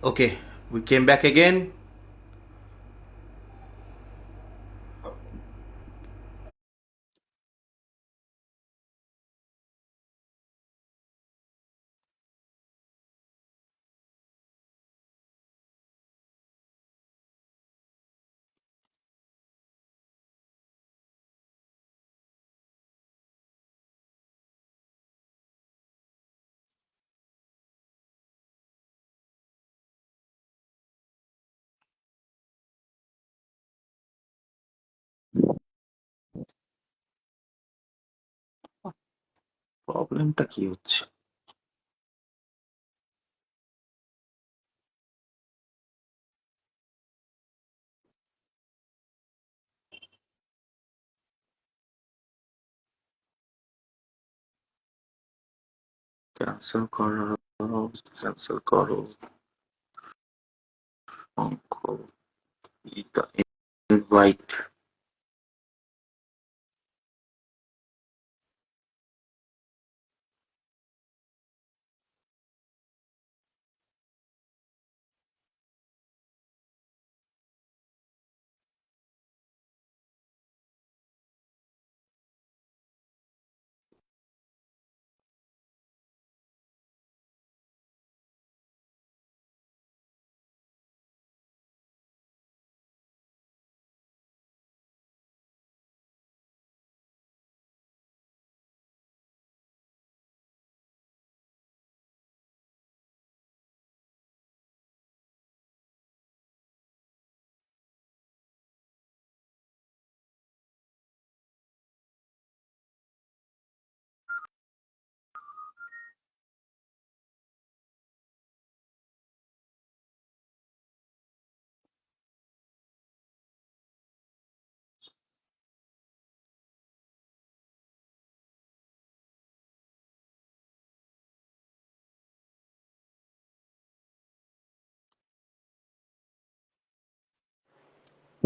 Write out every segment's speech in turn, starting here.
Okay, we came back again. প্রবলেমটা কি হচ্ছে? ক্যান্সেল করো, ক্যান্সেল করো, অঙ্ক, invite.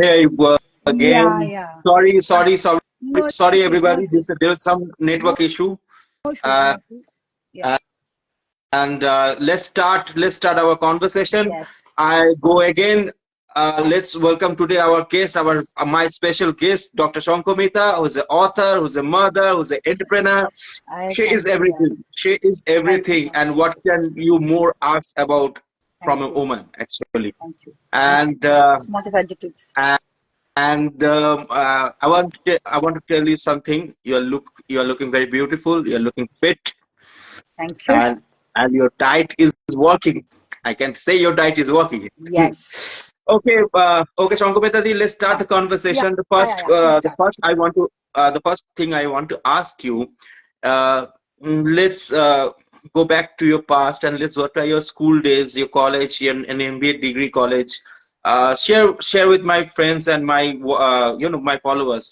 Hey, Yeah, again. yeah. No Sorry, issues, no everybody. issues. There's some No network issue. issues, no Uh, issues. Yeah. and let's start our conversation. Yes. I go again. Let's welcome today our guest, our my special guest, Dr. Shankhamita, who's an author, who's a mother, who's an entrepreneur. I She is thank you. Yeah. everything. She is Thank you everything. so much. And what can you more ask about from Thank a you. woman, actually? Thank you. Thank you. And So much of adjectives. I want to tell you something. You are looking very beautiful. You are looking fit, Thank you. and your diet is working. I can say your diet is working. Yes. Okay, Shankhamita ji, let's start Yeah. the Yeah. conversation. Yeah. Please start. The first thing I want to ask you, uh, let's go back to your past and let's go to your school days, your college, your an MBA degree college. Share with my friends and my followers,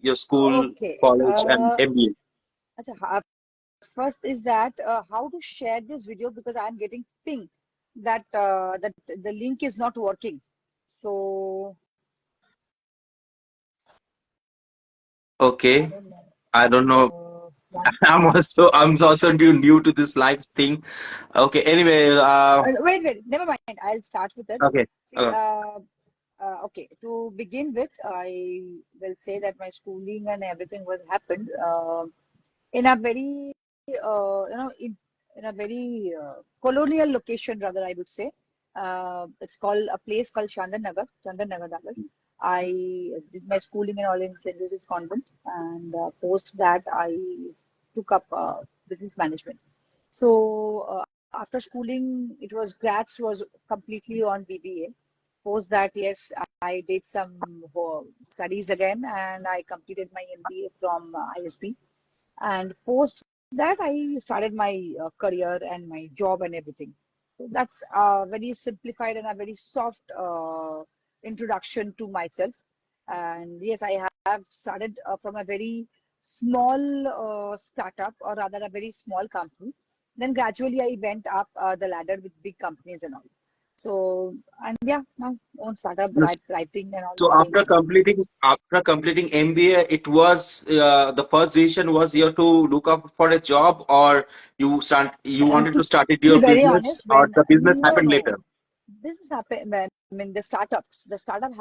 your school, Okay. college, and MBA. Acha, first is that how to share this video because I'm getting ping that the link is not working. So I Okay, don't know. I don't know. One I'm also new to this live thing. Okay, anyway, wait, never mind. I'll start with it. okay. See, Uh, okay, to begin with, I will say that my schooling and everything was happened in a very, in a very colonial location, rather, I would say. It's called a place called Chandan Nagar, rather. I did my schooling and all in St. Joseph's Convent, and post that I took up business management. So after schooling, it was grads was completely on BBA. Post that, yes, I did some studies again, and I completed my MBA from ISB. And post that, I started my career and my job and everything. So that's a very simplified and a very soft introduction to myself. And yes, I have started from a very small startup, or rather a very small company. Then gradually I went up the ladder with big companies and all. So, and yeah, now own startup, yes. writing and all So is going good. after completing MBA, it was the first decision was here to look up for a job, or you wanted To to start be your very business, honest, or when the business no, happened no, later. business happened, I mean, the startup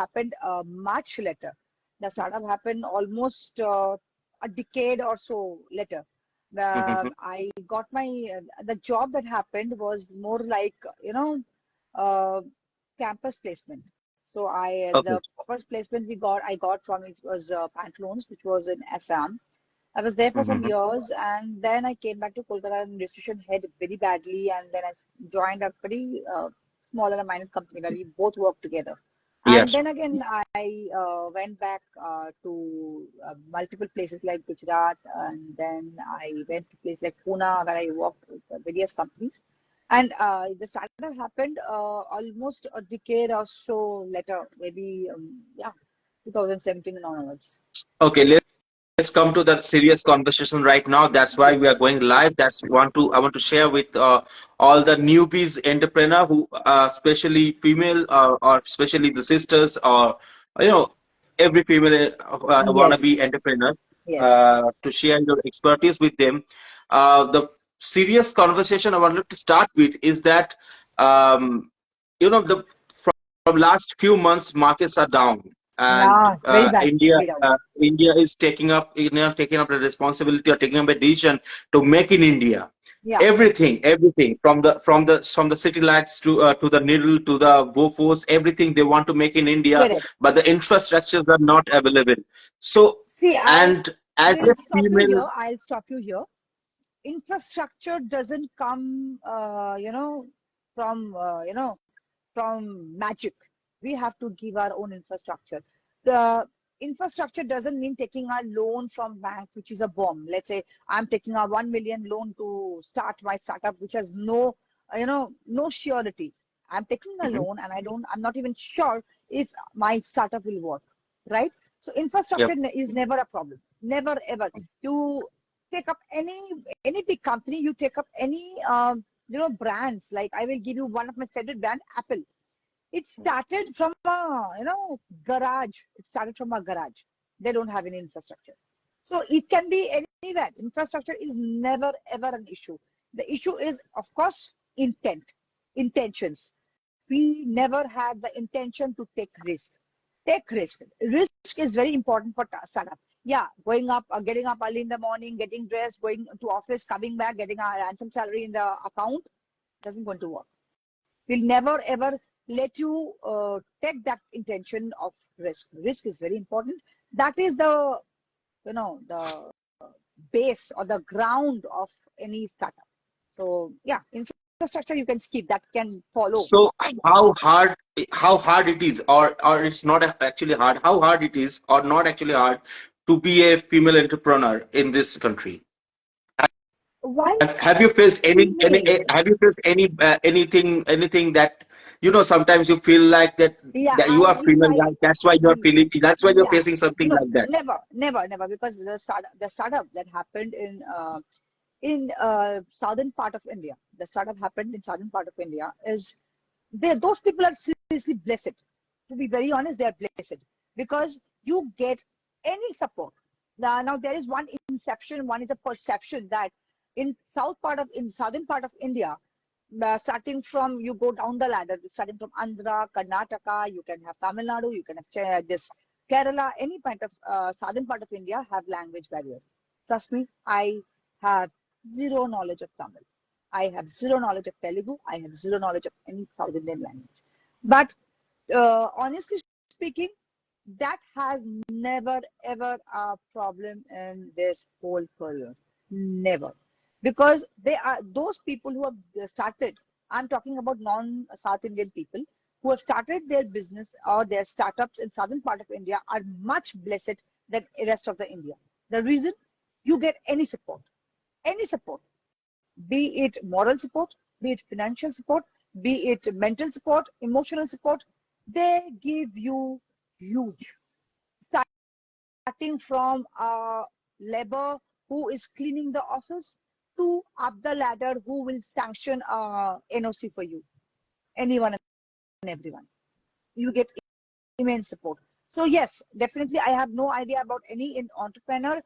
happened much later. The startup happened almost a decade or so later. Mhm. I got the job that happened was more like, uh, campus placement. So Okay. the first placement I got from it was Pantaloons, which was in Assam. I was there for some Mhm. years, and then I came back to Kolkata and recession hit very badly, and then I joined a pretty small and a minor company where we both worked together. And Yes. then again, I went back to multiple places like Gujarat, and then I went to places like Pune where I worked with various companies. And the startup happened almost a decade or so later, maybe yeah, 2017 and onwards. Okay. Let's come to that serious conversation right now. That's why we are Yes. going live. That's want to I want to share with all the newbies entrepreneur who, especially female or especially the sisters or you know every female wannabe Yes. entrepreneur Yes. to share your expertise with them. The serious conversation I wanted to start with is that um, the from last few months markets are down and Yeah, very bad, India very down. India is taking up the responsibility or taking up a decision to make in India Yeah, everything from the city lights to the needle to the Wofos, everything they want to make in India, correct. but the infrastructures are not available. So See, and as a I'll stop you female, here. I'll stop you here. Infrastructure doesn't come, from magic. We have to give our own infrastructure. The infrastructure doesn't mean taking a loan from bank, which is a bomb. Let's say I'm taking a 1 million loan to start my startup, which has no surety. I'm taking a Mhm. loan and I'm not even sure if my startup will work, right? So infrastructure Yep. is never a problem. Never ever. You take up any big company, you take up any brands. Like I will give you one of my favorite brand, Apple. It started from a garage. It started from a garage. They don't have any infrastructure. So it can be anywhere. Infrastructure is never ever an issue. The issue is, of course, intentions. We never had the intention to take risk. Take risk. Risk is very important for startup. Yeah, going up, getting up early in the morning, getting dressed, going to office, coming back, getting a ransom salary in the account doesn't going to work. We'll never ever let you take that intention of risk. Risk is very important. That is the base or the ground of any startup. So yeah, infrastructure you can skip. That can follow. So how hard it is, or it's not actually hard, how hard it is or not actually hard to be a female entrepreneur in this country? Why Have you faced female? have you faced anything that sometimes you feel like Yeah, that you are if female I guy, that's why you are feeling, that's why you're yeah, facing something no, like that. never, because the startup that happened in southern part of India, the startup happened in southern part of India is those people are seriously blessed. To be very honest, they are blessed because you get any support. Now there is one inception, one is a perception that in southern part of India, starting from you go down the ladder, starting from Andhra, Karnataka, you can have Tamil Nadu, you can have this Kerala, any part of southern part of India have language barrier. Trust me, I have zero knowledge of Tamil. I have zero knowledge of Telugu. I have zero knowledge of any South Indian language. But honestly speaking, that has never ever a problem in this whole career. Never. Because they are those people who have started, I'm talking about non-South Indian people who have started their business or their startups in southern part of India are much blessed than the rest of the India. The reason you get any support, be it moral support, be it financial support, be it mental support, emotional support, they give you huge. Starting from a labor who is cleaning the office to up the ladder who will sanction a NOC for you. Anyone and everyone. You get immense support. So yes, definitely I have no idea about any entrepreneur,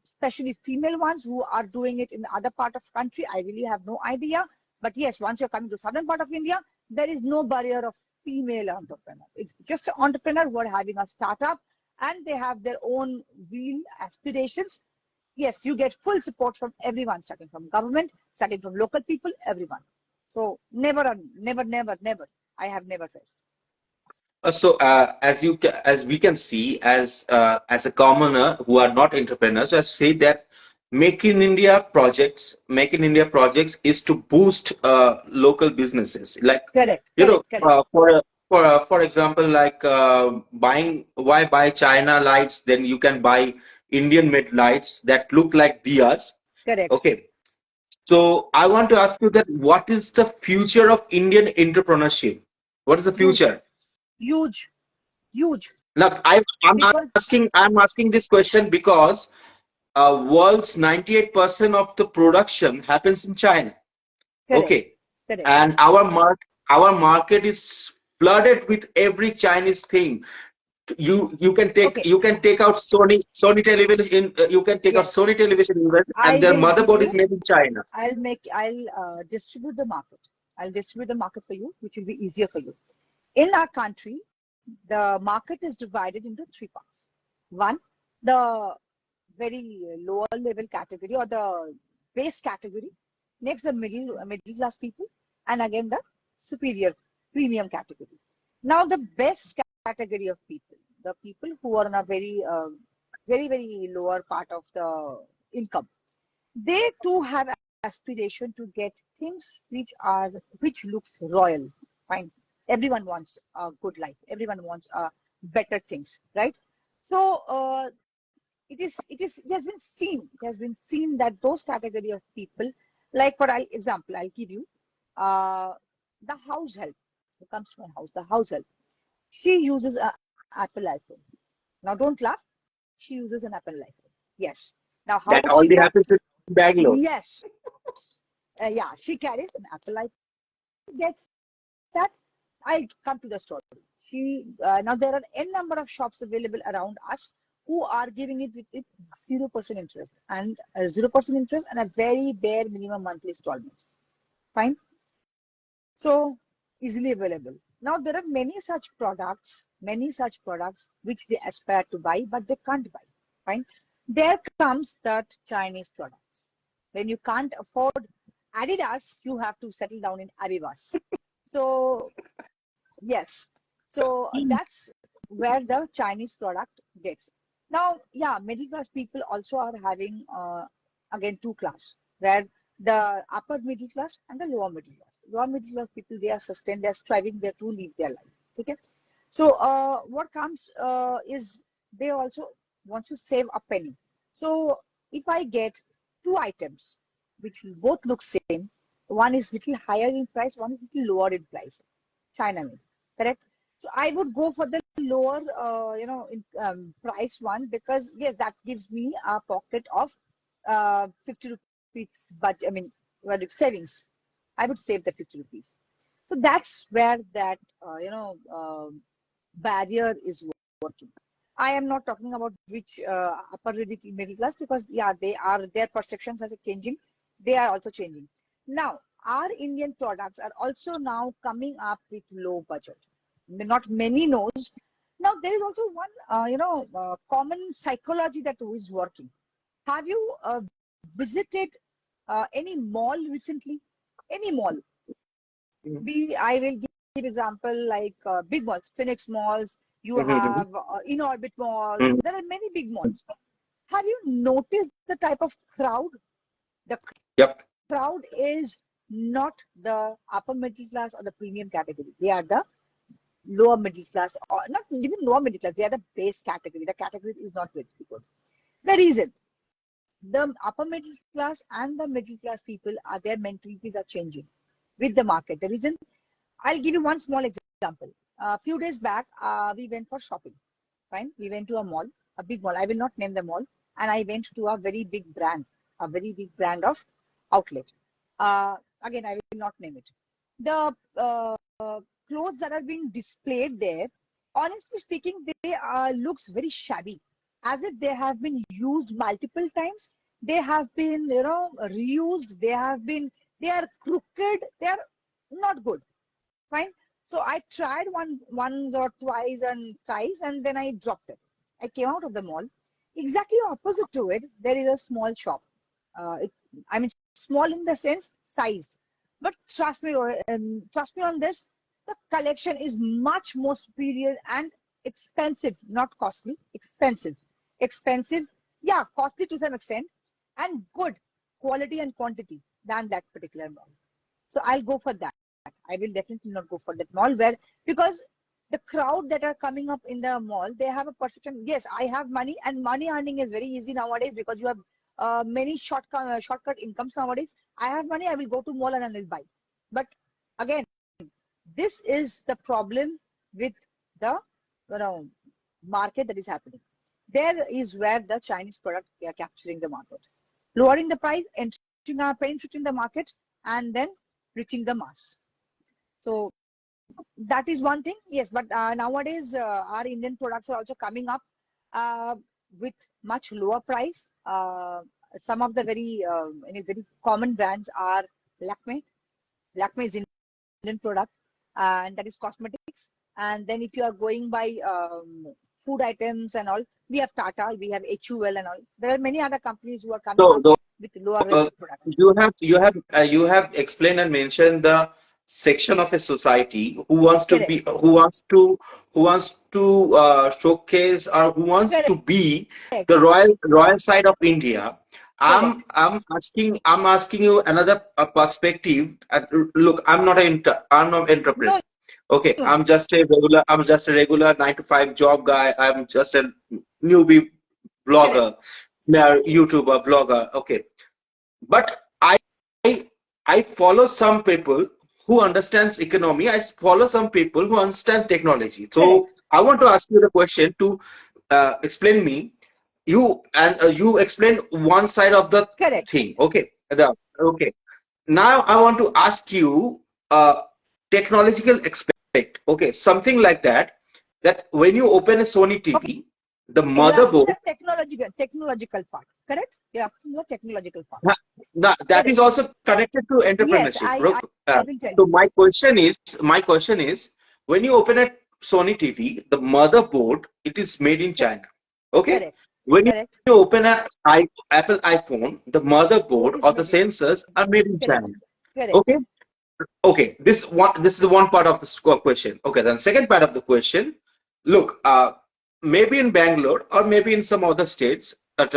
especially female ones who are doing it in the other part of country. I really have no idea. But yes, once you're coming to southern part of India, There is no barrier of female entrepreneur. It's just an entrepreneur who are having a startup and they have their own real aspirations. Yes, you get full support from everyone, starting from government, starting from local people, everyone. So never, never, never, never. I have never faced. As as we can see, as a commoner who are not entrepreneurs, I say that Make in India projects is to boost local businesses. Like, Correct, you know, correct, correct, for example, like buying why buy China lights? Then you can buy Indian made lights that look like diyas. correct. Okay, so I want to ask you that what is the future of Indian entrepreneurship? What is the Huge, future? huge, huge. Look, Because I'm asking this question because world's 98% of the production happens in China. correct, Okay, correct. and our market is flooded with every Chinese thing. Okay, You can take out Sony television you can take out yes. Sony television even, and I their will give motherboard is you, made in China. I'll distribute the market. I'll distribute the market for you, which will be easier for you. In our country, the market is divided into three parts. One, the very lower level category or the base category. Next, the middle class people, and again the superior premium category. Now, the best category of people, the people who are on a very lower part of the income, they too have aspiration to get things which looks royal. Fine. Everyone wants a good life. Everyone wants better things, right? So it has been seen that those category of people, like for example, I'll give you uh, the house help who comes to my house, the house help. She uses a Apple iPhone. Now don't laugh. She uses an Apple iPhone. Yes. Now how That she only got? happens in Bangalore. Yes. Yeah, she carries an Apple iPhone. Gets that. I'll come to the story. Now there are n number of shops available around us who are giving it with 0% interest and 0% interest and a very bare minimum monthly installments. Fine. So easily available. Now there are many such products which they aspire to buy, but they can't buy. Fine. There comes that Chinese products. When you can't afford Adidas, you have to settle down in Abibas. So yes, so that's where the Chinese product gets. Now, yeah, middle class people also are having again two class where the upper middle class and the lower middle class. Lower middle class people they are sustained, they are striving there to live their life. Okay, so what comes is they also want to save a penny. So if I get two items which both look same, one is little higher in price, one is little lower in price. China made, correct? So I would go for the lower, price one because yes, that gives me a pocket of 50 rupees, but I mean, savings. I would save the 50 rupees. So that's where that barrier is working. I am not talking about which upper middle class because yeah, their perceptions are changing. They are also changing. Now, our Indian products are also now coming up with low budget. Not many knows. Now there is also one common psychology that is working. Have you visited any mall recently? Any mall? I will give example like big malls, Phoenix malls. You Mhm. have in orbit malls. Mhm. There are many big malls. Have you noticed the type of crowd? The Yep. crowd is not the upper middle class or the premium category. They are the lower middle class, or not even lower middle class. They are the base category. The category is not very good. The reason the upper middle class and the middle class people are their mentalities are changing with the market. The reason I'll give you one small example. A few days back, we went for shopping. Fine, we went to a mall, a big mall. I will not name the mall, and I went to a very big brand of outlet. Again, I will not name it. The clothes that are being displayed there, honestly speaking, they looks very shabby, as if they have been used multiple times. They have been, reused. They are crooked. They are not good. Fine. So I tried once or twice and thrice, and then I dropped it. I came out of the mall. Exactly opposite to it, there is a small shop. It, I mean, small in the sense sized, but trust me on this. The collection is much more superior and expensive, not costly. Expensive, expensive. Yeah, costly to some extent, and good quality and quantity than that particular mall. So I'll go for that. I will definitely not go for that mall where, because the crowd that are coming up in the mall, they have a perception. Yes, I have money, and money earning is very easy nowadays because you have many shortcut incomes nowadays. I have money, I will go to mall and I will buy. But again, this is the problem with the market that is happening. There is where the Chinese product are capturing the market, lowering the price, penetrating the market, and then reaching the mass. So that is one thing. Yes, but nowadays our Indian products are also coming up uh, with much lower price. Some of the very common brands are Lakme. Lakme is Indian product, and that is cosmetics. And then if you are going by food items and all, we have Tata, we have HUL and all. There are many other companies who are coming So up the with lower uh, rated products. you have explained and mentioned the section of a society Correct, who wants to showcase or who wants correct, to be the royal side of India. correct. I'm asking you another perspective. Look, I'm not entrepreneur. No, Okay, no, no. I'm just a regular 9 to 5 job guy. I'm just a newbie Correct, blogger, YouTuber, blogger. Okay, but I follow some people who understands economy. I follow some people who understand technology. So correct, I want to ask you the question to explain me. You explain one side of the correct. thing. Okay. Now I want to ask you technological aspect. Okay, something like that. That when you open a Sony Okay, TV, the you're asking motherboard. the technological part, correct? You're asking the technological part. That is Correct. also connected to Yes, entrepreneurship. I will tell So you. my question is, when you open a Sony TV, the motherboard, it is made in China. Okay? Correct, When you correct. open a Apple iPhone, the motherboard Both is or the made in sensors are made in correct, China. correct. Okay? Okay, this is the one part of the question. Okay, then second part of the question. Look, maybe in Bangalore or maybe in some other states, that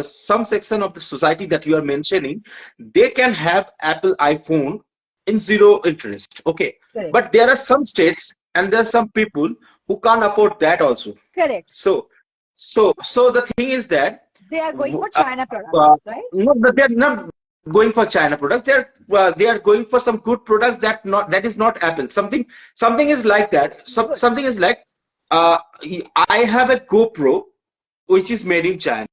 some section of the society that you are mentioning, they can have Apple iPhone in zero interest. Okay, Correct, but there are some states and there are some people who can't afford that also. correct. So, so the thing is that They are going w- for uh, China uh, products, right? no, they're not going for China products. They are going for some good products that is not Apple. Something is like that. Good, Something is like uh, I have a GoPro which is made in China.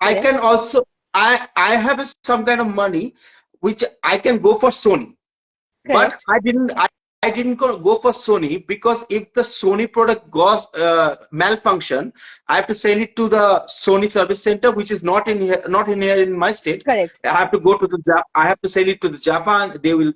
I correct, can also I have some kind of money which I can go for Sony, but correct, I didn't go for Sony because if the Sony product goes malfunction, I have to send it to the Sony service center, which is not in here in my state. correct. I have to go to I have to send it to the Japan. They will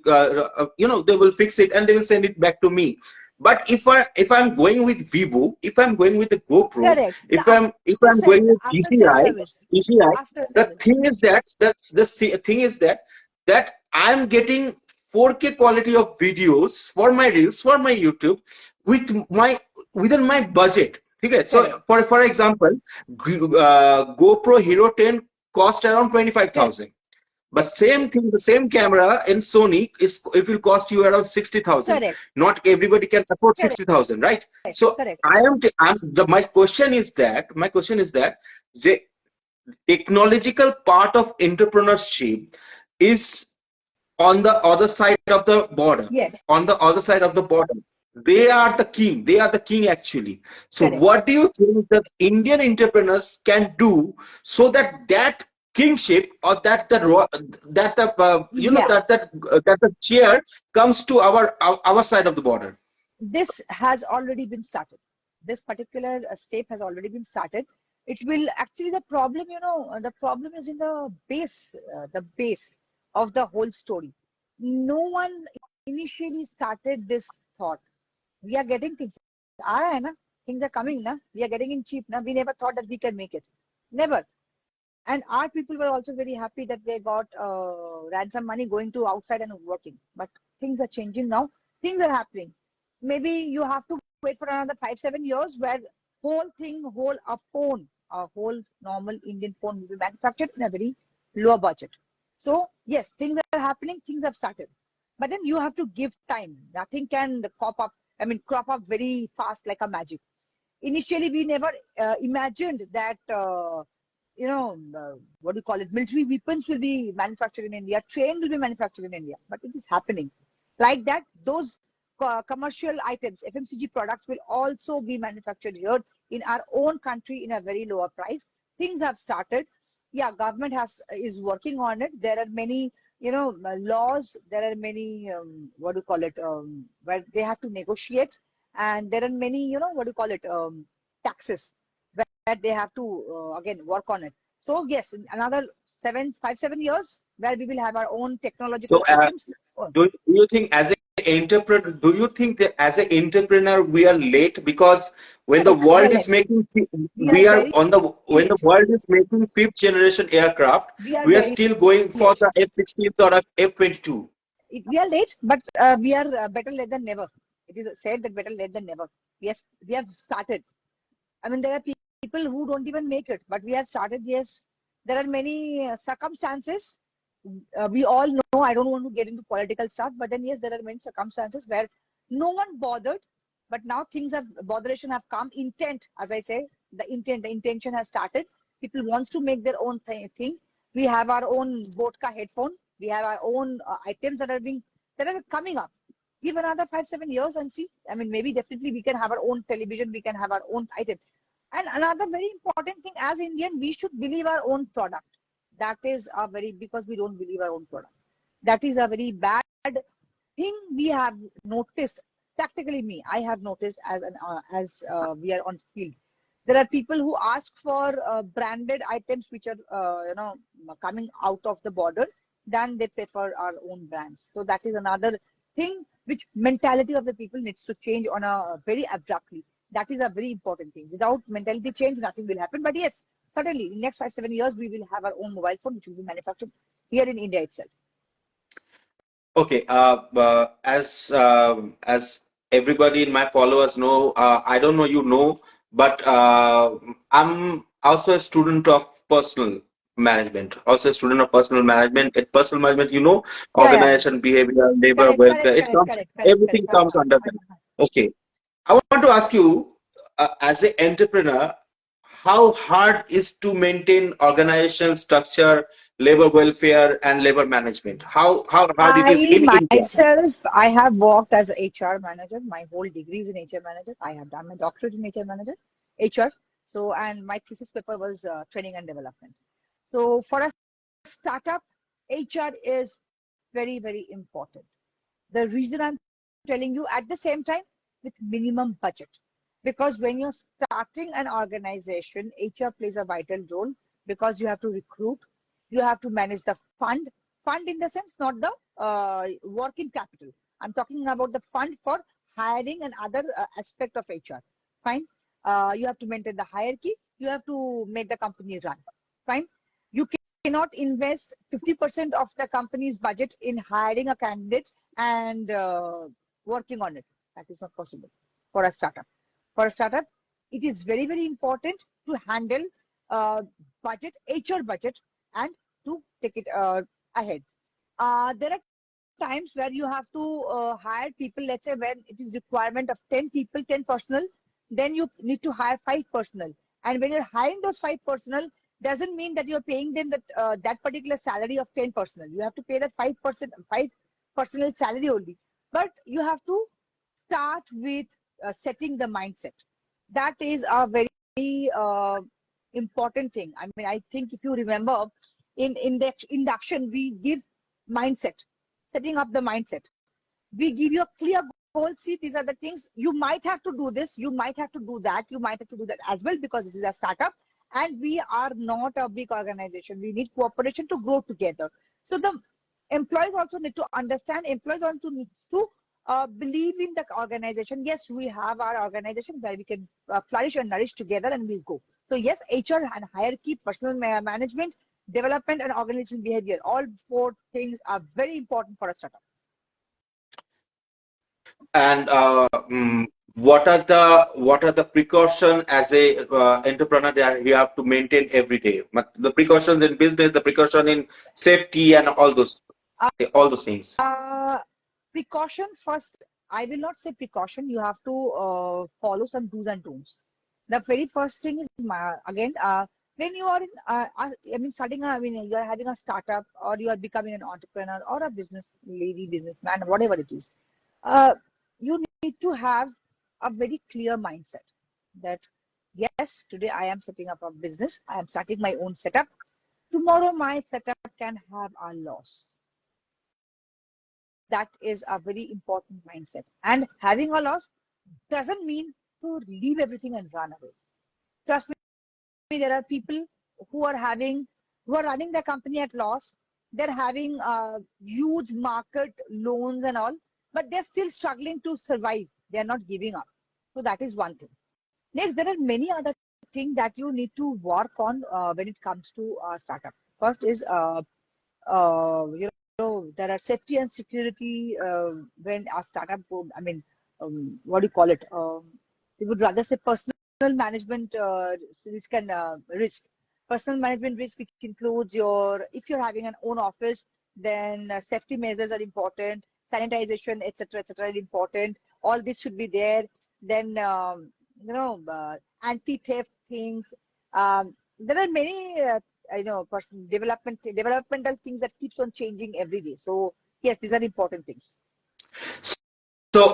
they will fix it and they will send it back to me. But if I'm going with Vivo, if I'm going with the GoPro, Correct. The if I'm going with after sale DCI, service. DCI, After the service. thing is the thing is that I'm getting 4K quality of videos for my reels, for my YouTube, with my within my budget. Okay, Correct. so for example, GoPro Hero 10 cost around Correct. 25,000. But same thing, the same camera in Sony is it will cost you around 60,000. Correct. Not everybody can afford Correct. 60,000, right? So Correct. my question is that the technological part of entrepreneurship is on the other side of the border. Yes. On the other side of the border, they are the king. They are the king actually. So, Correct. what do you think that Indian entrepreneurs can do so that kingship or that the Yeah. that the chair comes to our side of the border? This has already been started. This particular step has already been started. It will actually, the problem, the problem is in the base of the whole story. No one initially started this thought? We are getting things. aa raha hai na? Things are coming, na? We are getting in cheap. Na? We never thought that we can make it. Never. And our people were also very happy that they got ransom money going to outside and working. But things are changing now. Things are happening. Maybe you have to wait for another 5, 7 years where a whole normal Indian phone will be manufactured in a very lower budget. So yes, things are happening. Things have started. But then you have to give time. Nothing can crop up very fast like a magic. Initially, we never imagined that what do you call it? Military weapons will be manufactured in India, train will be manufactured in India, but it is happening. Like that, those commercial items, FMCG products will also be manufactured here in our own country in a very lower price. Things have started. Yeah, government is working on it. There are many, laws. There are many, what do you call it, where they have to negotiate, and there are many, what do you call it, taxes that they have to again work on it. So yes, in another 7 5 7 years, where we will have our own So, technological items. Oh, do you think as an entrepreneur, do you think that as an entrepreneur we are late because when the we are world is late. making, We are we are very on the when the late. world is making fifth generation aircraft, We are we are very still going for late. the F-16 or F-22. We are late, but we are better late than never. It is said that better late than never. Yes, we have started. I mean, there are people who don't even make it, but we have started. Yes, there are many circumstances. We all know. I don't want to get into political stuff, but then yes, there are many circumstances where no one bothered, but now things have botheration have come. Intent, as I say, the intention has started. People wants to make their own thing. We have our own vodka headphone. We have our own items that are coming up. Give another 5 7 years and see. I mean, maybe definitely we can have our own television. We can have our own item. And another very important thing, as Indian, we should believe our own product. That is a very, because we don't believe our own product. That is a very bad thing we have noticed. Practically me, I have noticed as we are on field. There are people who ask for branded items which are coming out of the border, then they prefer our own brands. So that is another thing which mentality of the people needs to change on a very abruptly. That is a very important thing. Without mentality change, nothing will happen. But yes, certainly in next 5 7 years we will have our own mobile phone which will be manufactured here in India itself. Okay, as everybody in my followers know, I don't know you know, but I'm also a student of personal management. Also a student of personal management. At personal management, Yeah, yeah, yeah. organization, behavior, labor, Correct, welfare. correct, It correct, comes, correct, correct, everything correct. comes under that. Okay. I want to ask you, as an entrepreneur, how hard is to maintain organization structure, labor welfare, and labor management? How hard it is I in India? I have worked as a HR manager. My whole degree is in HR manager. I have done my doctorate in HR manager, HR. So, and my thesis paper was training and development. So, for a startup, HR is very, very important. The reason I'm telling you at the same time with minimum budget. Because when you're starting an organization, HR plays a vital role because you have to recruit, you have to manage the fund in the sense, not the working capital. I'm talking about the fund for hiring and other aspect of HR. Fine. You have to maintain the hierarchy. You have to make the company run. Fine. You cannot invest 50% of the company's budget in hiring a candidate and working on it. That is not possible for a startup. For a startup, it is very, very important to handle uh, budget, HR budget, and to take it ahead. There are times where you have to hire people. Let's say when it is requirement of 10 people, 10 personnel, then you need to hire 5 personnel. And when you're hiring those 5 personnel, doesn't mean that you're paying them that particular salary of 10 personnel. You have to pay that 5%, 5 personnel salary only. But you have to start with setting the mindset. That is a very important thing. I mean, I think if you remember in the induction, we give mindset, setting up the mindset. We give you a clear goal. See, these are the things you might have to do this, you might have to do that, you might have to do that as well because this is a startup and we are not a big organization. We need cooperation to grow together. So the Employees also need to understand. Employees also needs to believe in the organization. Yes, we have our organization where we can flourish and nourish together, and we'll go. So yes, HR and hierarchy, personal management, development, and organizational behavior. All four things are very important for a startup. And what are the precaution as a entrepreneur that you have to maintain every day? The precautions in business, the precaution in safety, and all those things. Uh, Precautions first. I will not say precaution. You have to follow some do's and don'ts. The very first thing is again when you are in I mean starting I mean you are having a startup or you are becoming an entrepreneur or a business lady, businessman, whatever it is. Uh, you need to have a very clear mindset that yes, today I am setting up a business. I am starting my own setup. Tomorrow my setup can have a loss. That is a very important mindset. And having a loss doesn't mean to leave everything and run away. Trust me, there are people who are having, who are running their company at loss. They're having huge market loans and all, but they're still struggling to survive. They're not giving up. So that is one thing. Next, there are many other things that you need to work on when it comes to startup. First is you know, there are safety and security when a startup I mean what do you call it, we would rather say personal management risk and risk. Personal management risk, which includes your, if you're having an own office, then safety measures are important, sanitization, etc., are important. All this should be there. Then you know, anti-theft things. There are many I know person developmental things that keeps on changing every day. So yes, these are important things. So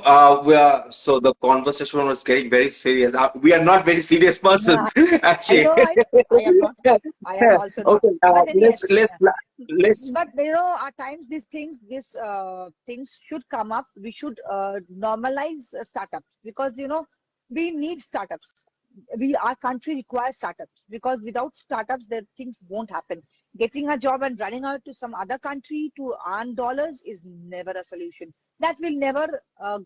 the conversation was getting very serious. We are not very serious Yeah, persons, actually. I know, I am not. I am also not. Okay, But then yes, let's. but you know, at times these things should come up. We should normalize startups because you know we need startups. Our country requires startups because without startups, the things won't happen. Getting a job and running out to some other country to earn dollars is never a solution. That will never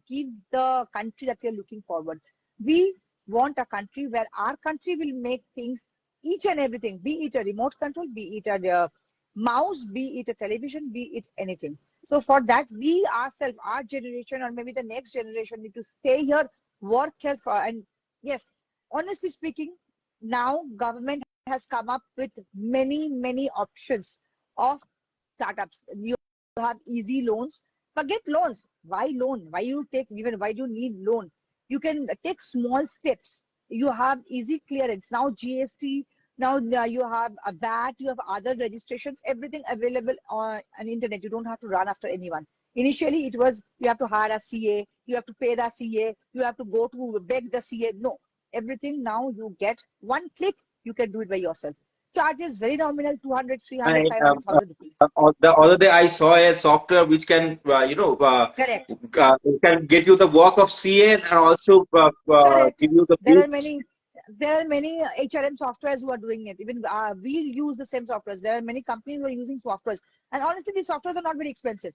give the country that we are looking forward. We want a country where our country will make things, each and everything, be it a remote control, be it a mouse, be it a television, be it anything. So for that, we ourselves, our generation, or maybe the next generation, need to stay here, work here for, and yes, honestly speaking, now government has come up with many options of startups. You have easy loans. Forget loans. Why loan? Why you take, even why do you need loan? You can take small steps. You have easy clearance. Now GST, now you have a VAT, you have other registrations, everything available on internet. You don't have to run after anyone. Initially, it was you have to hire a CA, you have to pay the CA, you have to go to beg the CA. No, everything now you get one click, you can do it by yourself. Charges very nominal, 200, I, 300, 500,000 rupees. the other day I saw a software which can, Correct. can get you the work of CA and also Correct. give you the There are bills. many, there are many HRM softwares who are doing it. Even we use the same softwares. There are many companies who are using softwares, and honestly, these softwares are not very expensive.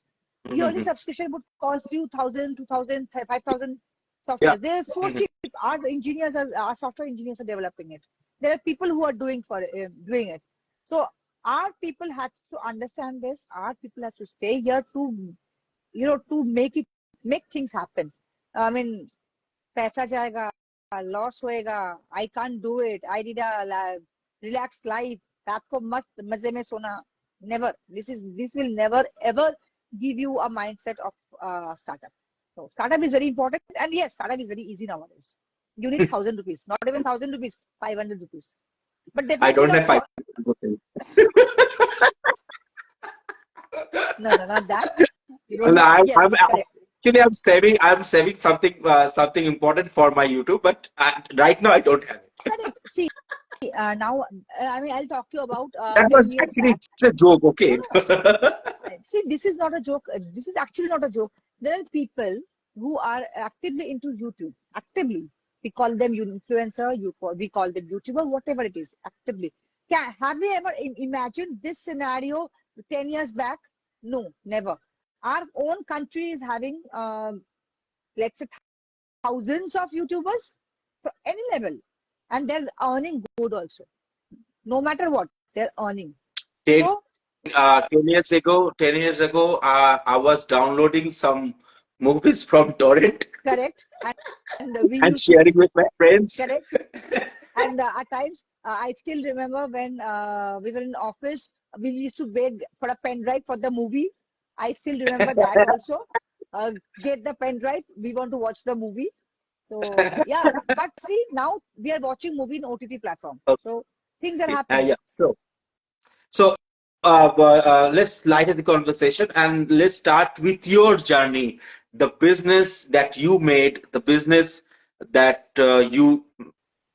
Yearly Mhm. subscription would cost you 1,000, 2,000, 5,000 Yeah. software. They're so Mhm. cheap. Our software engineers are developing it. There are people who are doing it. So our people have to understand this. Our people have to stay here to, you know, to make things happen. I mean, पैसा जाएगा, loss होएगा, I can't do it, I need a relax life, रात को मस्त मजे में सोना. Never. This will never ever give you a mindset of startup. So startup is very important, and yes, startup is very easy nowadays. You need 1,000 rupees, not even 1,000 rupees, 500 rupees, but I definitely don't not have five. for, no, no, not that. You don't Well, have, I'm yes, correct. actually I'm saving something important for my YouTube, but right now I don't have it. Correct. See, now, I mean, I'll talk to you about That 10 was years actually back. it's a joke, No, okay? no. See, this is not a joke. This is actually not a joke. There are people who are actively into YouTube. Actively. We call them influencer, we call them YouTuber, whatever it is, actively. Have they ever imagined this scenario 10 years back? No, never. Our own country is having, let's say, thousands of YouTubers for any level, and they're earning good also. No matter what, they're earning. 10, So 10 years ago, I was downloading some movies from torrent correct, and we and used to sharing with my friends. correct. And at times, I still remember when we were in office, we used to beg for a pen drive for the movie. I still remember that also. Uh, get the pen drive. We want to watch the movie. So yeah, but see now we are watching movie in OTT platform. So things are Okay, happening. yeah. So, let's lighten the conversation and let's start with your journey, the business that you made, the business that you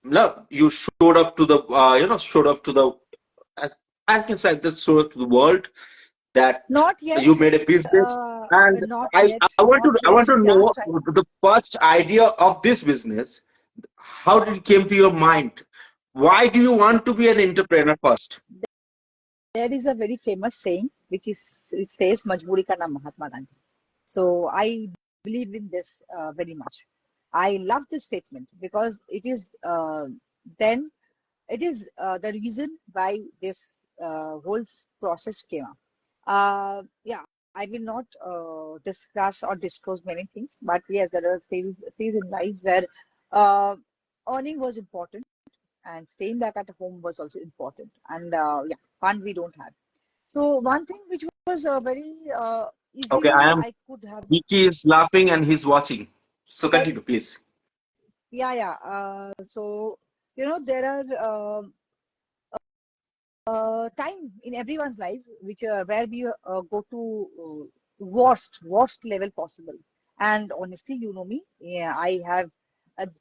no, you showed up to the showed up to the I I can say that showed up to the world that Not you yet. made a business, and Not I yet. I want to Not I yet. want to We are know trying. the first idea of this business. How did it came to your mind? Why do you want to be an entrepreneur first? There is a very famous saying which says "Majburi ka naam Mahatma Gandhi." So I believe in this very much. I love this statement because it is then it is the reason why this whole process came up. Yeah, I will not discuss or disclose many things, but yes, there are phases in life where uh, earning was important and staying back at home was also important. And yeah, fun we don't have. So one thing which was very Okay, easily I am I could have Vicky is laughing and he's watching. So that. continue, please. Yeah, yeah. So there are time in everyone's life which where we go to worst level possible. And honestly, you know me, yeah, I have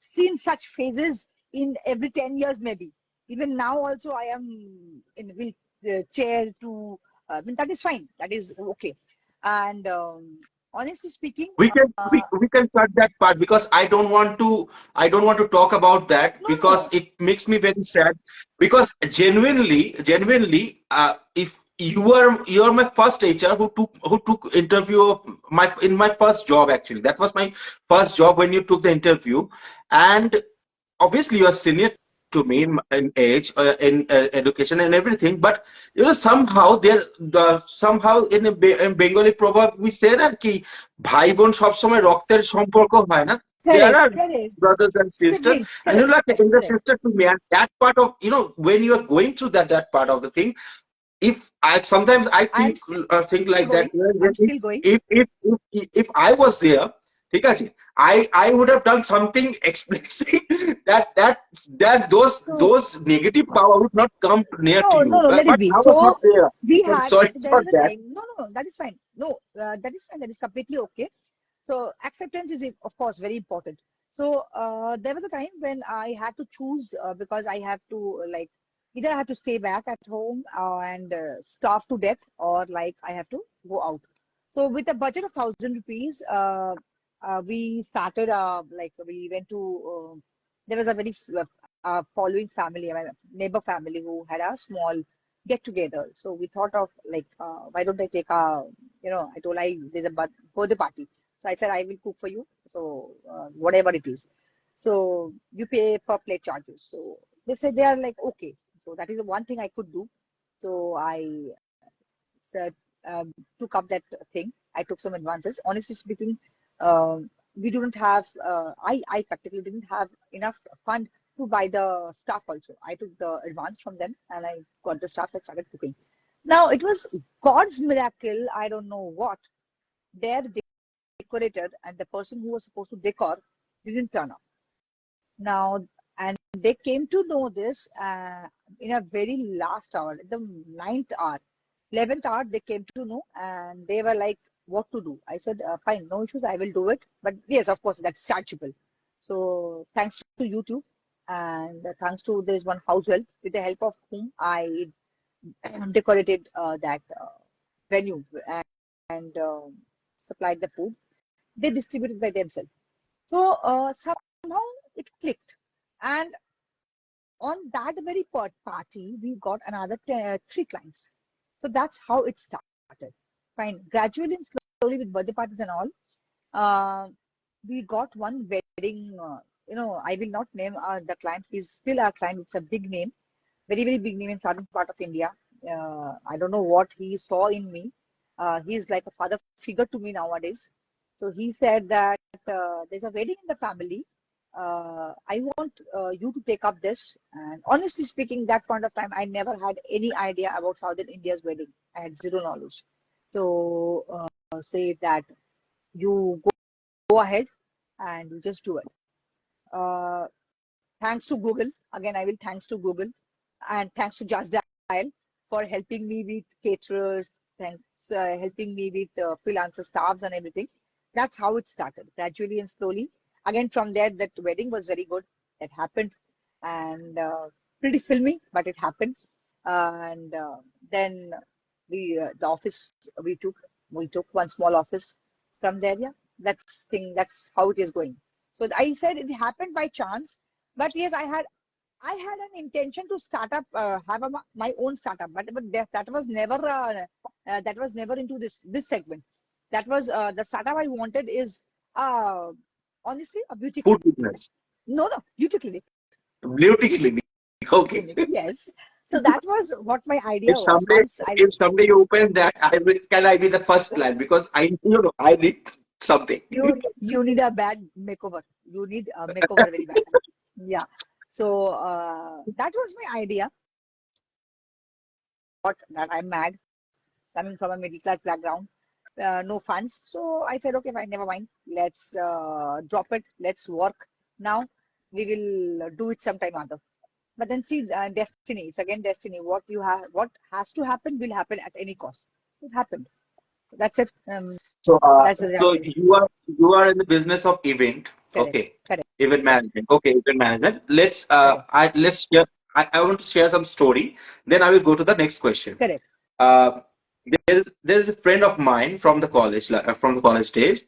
seen such phases in every 10 years maybe. Even now also I am in wheelchair to I mean, that is fine, that is okay. And honestly speaking, We can cut that part because I don't want to talk about that no, because no, it makes me very sad. Because genuinely, if you're my first HR who took interview of my in my first job actually. That was my first job when you took the interview, and obviously you're senior to me in age, in education and everything, but somehow in Bengali proverb we say that ki bhai বোন সবসময় রক্তের সম্পর্ক হয় না. There correct, are correct, brothers and sisters, siblings, and you're correct, like a correct. sister to me, and that part of when you are going through that part of the thing, if I sometimes I I am think still like that, going, I'm still going. if I was there, ঠিক আছে, I would have done something explicit that So those negative power would not come near to no, you. no, no, let it But be. I was not So there. we I'm had, sorry so there for was a that. time. No, no, no, that is fine. No, that is fine. That is completely okay. So acceptance is, of course, very important. So there was a time when I had to choose because I have to like either I have to stay back at home and starve to death, or like I have to go out. So with a budget of 1,000 rupees, we started like we went to. There was a very following family, my neighbor family, who had a small get together. So we thought of like, why don't I take I told there's a birthday party. So I said, I will cook for you. So whatever it is. So you pay per plate charges. So they said they are like, okay. So that is the one thing I could do. So I said, took up that thing. I took some advances. Honestly speaking, we didn't have, I practically didn't have enough fund to buy the stuff also. I took the advance from them and I got the stuff. I started cooking. Now it was God's miracle. I don't know what. Their decorator and the person who was supposed to decor didn't turn up. Now, and they came to know this in a very last hour, the ninth hour, 11th hour, they came to know and they were like, what to do? I said, fine, no issues, I will do it. But yes, of course, that's chargeable. So thanks to YouTube and thanks to there's one house help with the help of whom I decorated that venue and supplied the food. They distributed by themselves. So somehow it clicked. And on that very party, we got another three clients. So that's how it started. fine. Gradually and slowly with birthday parties and all, uh, we got one wedding. I will not name the client. He's still our client. It's a big name, very, very big name in southern part of India. I don't know what he saw in me. He's like a father figure to me nowadays. So he said that there's a wedding in the family. I want you to take up this. And honestly speaking, that point of time, I never had any idea about Southern India's wedding. I had zero knowledge. So say that you go ahead and you just do it. Uh, Thanks to Google. Again, I will thanks to Google and thanks to Just Dial for helping me with caterers, thanks helping me with freelancer staffs and everything. That's how it started, gradually and slowly. Again, from there, that wedding was very good. It happened, and pretty filmy, but it happened. And then the office we took one small office from there. Yeah, that's how it is going. So I said it happened by chance, but yes, I had an intention to start up, have my own startup, but that was never into this segment. That was the startup I wanted is uh, honestly a beauty Food clinic. business, No, no, beauty clinic. beauty Beauty clinic. Okay. clinic. Yes. So that was what my If idea was. someday, Once I if someday you open that, can I be the first client? Because I need something. you need a bad makeover. You need a makeover very bad. Yeah. So that was my idea. Thought that I'm mad coming from a middle class background, no funds. So I said, okay, fine, never mind. Let's drop it. Let's work now. We will do it sometime other. But then see, destiny. It's again destiny. What has to happen will happen at any cost. It happened. That's it. So, That's what it is. you are in the business of event. Correct. Okay, Correct. event management. Okay, event management. Correct. Let's share. I want to share some story. Then I will go to the next question. Correct. Uh, there's a friend of mine from the college, from the college days,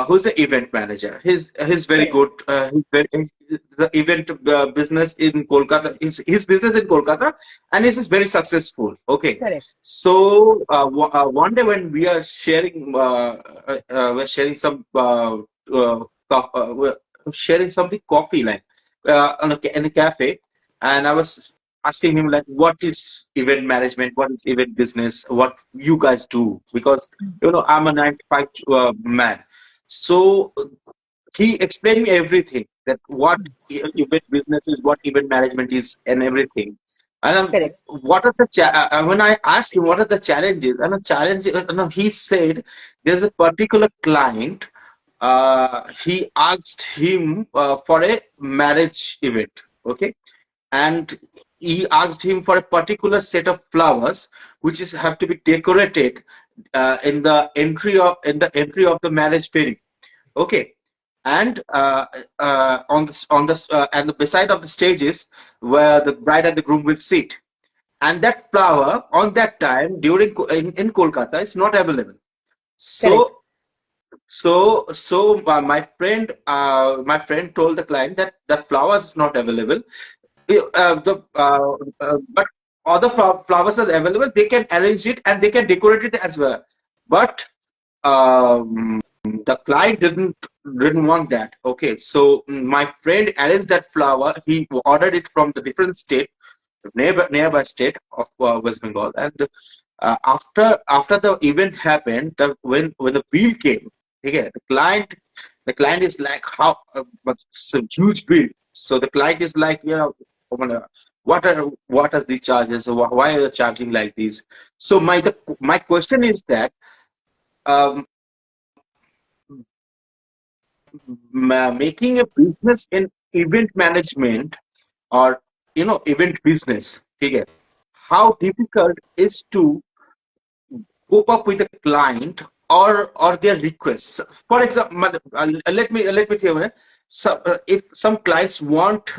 who's an event manager. He's very Correct. good. The event business in Kolkata. His business in Kolkata, and this is very successful. Okay, Correct. so one day when we are sharing, we're sharing some we're sharing something coffee like in a cafe, and I was asking him like what is event management, what is event business, what you guys do, because I'm a 9 to 5 man. So he explained me everything, that what event business is, what event management is, and everything. And Correct. what are the when I asked him what are the challenges, and the challenge, he said there's a particular client. He asked him for a marriage event. Okay, and he asked him for a particular set of flowers which is have to be decorated in the entry of the marriage venue. Okay, and and beside of the stages where the bride and the groom will sit, and that flower on that time during in Kolkata is not available. Correct. So my friend told the client that that flowers is not available. But other flowers are available. They can arrange it and they can decorate it as well. But the client didn't want that. Okay, so my friend arranged that flower. He ordered it from the different state, nearby state of West Bengal, and after the event happened, when the bill came, okay, the client is like, how, but it's a huge bill. So the client is like, oh my God, what are these charges? Why are you charging like this? So my question is that, um, making a business in event management, or event business, okay, how difficult is to cope up with a client or their requests. For example, let me tell you, so, if some clients want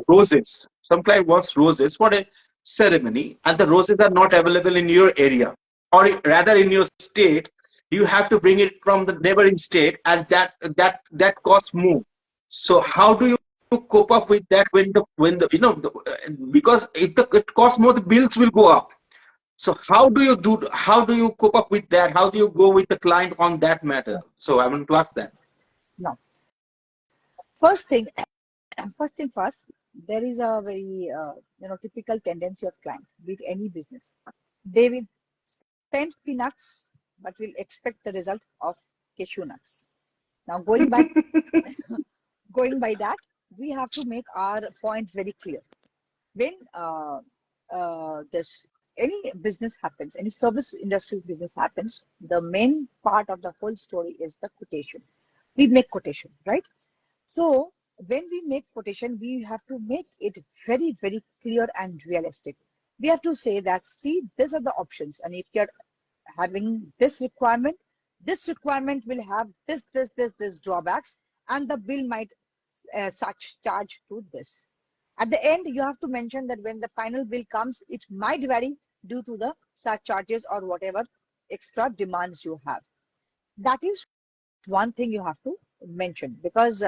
roses, some client wants roses for a ceremony, and the roses are not available in your area, or rather in your state, you have to bring it from the neighboring state, and that costs more. So how do you cope up with that when the because if it costs more, the bills will go up. So how do you cope up with that? How do you go with the client on that matter? So I want to ask that. Now, first thing, first thing first, there is a very typical tendency of client with any business. They will spend peanuts but will expect the result of cashew nuts. Now, going by that, we have to make our points very clear. When this any business happens, any service industry business happens, the main part of the whole story is the quotation. We make quotation, right? So when we make quotation, we have to make it very, very clear and realistic. We have to say that, see, these are the options. And if you're having this requirement will have this drawbacks, and the bill might such charge to this. At the end, you have to mention that when the final bill comes, it might vary due to the such charges or whatever extra demands you have. That is one thing you have to mention, because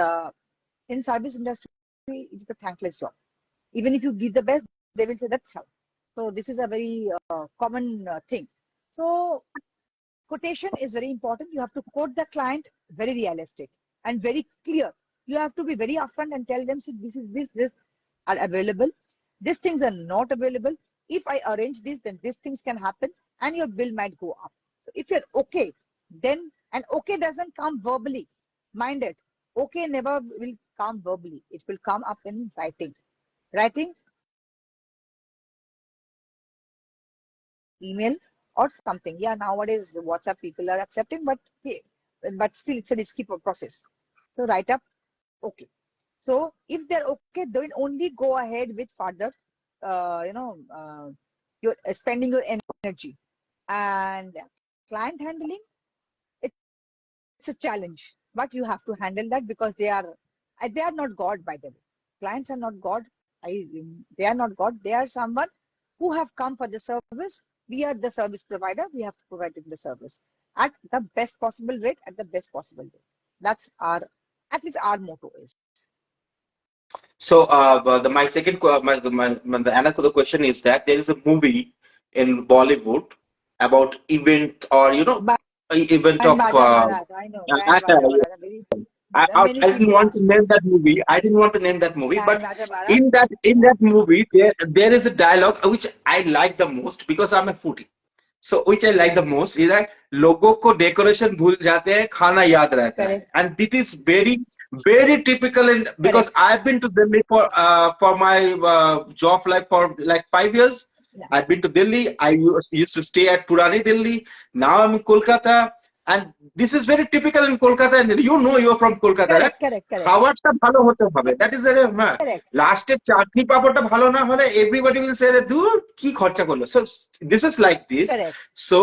in service industry, it is a thankless job. Even if you give the best, they will say that's how. So this is a very common thing. So quotation is very important. You have to quote the client very realistic and very clear. You have to be very upfront and tell them, see, this are available. These things are not available. If I arrange this, then these things can happen and your bill might go up. So if you're okay, then, and okay doesn't come verbally. Mind it. Okay never will come verbally. It will come up in writing. Writing, email, or something. Yeah, nowadays WhatsApp people are accepting, but still it's a risky process. So write up, okay. So if they're okay, then only go ahead with further, you're spending your energy. And client handling, it's a challenge, but you have to handle that because they are not God, by the way. Clients are not God. They are not God. They are someone who have come for the service. We are the service provider. We have to provide them the service at the best possible rate, at the best possible way. That's at least our motto is. So my second the another question is that there is a movie in Bollywood about event or event Band of Baja Bharat, I know. Band actor. Baja Bharat. Very, many I didn't people want to ask me. name that movie. I didn't want to name that movie, Band but Baja Bharat. in that movie there is a dialogue which I like the most because I'm a foodie. So which I like the most is that लोगों को decoration भूल जाते हैं खाना याद रहता है Correct. and it is very typical in because Correct. I've been to Delhi for my job life for like 5 years. Yeah. I've been to Delhi. I used to stay at Purani Delhi. Now I'm in Kolkata, and this is very typical in Kolkata. And you're from Kolkata, right? Correct. Correct. Correct. খাবারটা ভালো হতে হবে that is Correct. লাস্টে চাটনি পাঁপড়টা ভালো না হলে everybody will say দূর কি খরচা করলো so this is like this Correct. so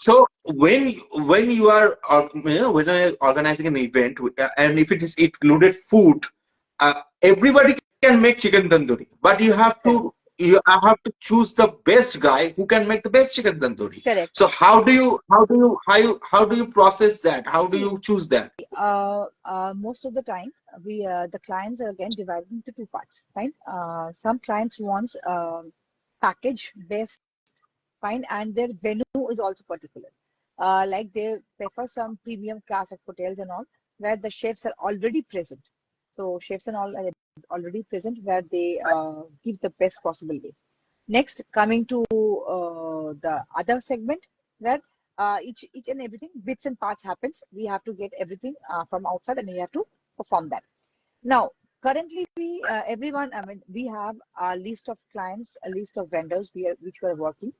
so when you are when you're organizing an event and if it is included food everybody can make chicken tandoori but Correct. you have to choose the best guy who can make the best chicken tandoori. Correct. So how do you process that? How do you See, choose that? most of the time, the clients are again divided into two parts. Fine. Some clients wants package based, fine, and their venue is also particular. Like they prefer some premium class of hotels and all, where the chefs are already present. So chefs and all are already present, where they give the best possible way. Next, coming to the other segment where each and everything bits and parts happens. We have to get everything from outside, and we have to perform that. Now, currently, everyone, I mean, we have a list of clients, a list of vendors which we are working,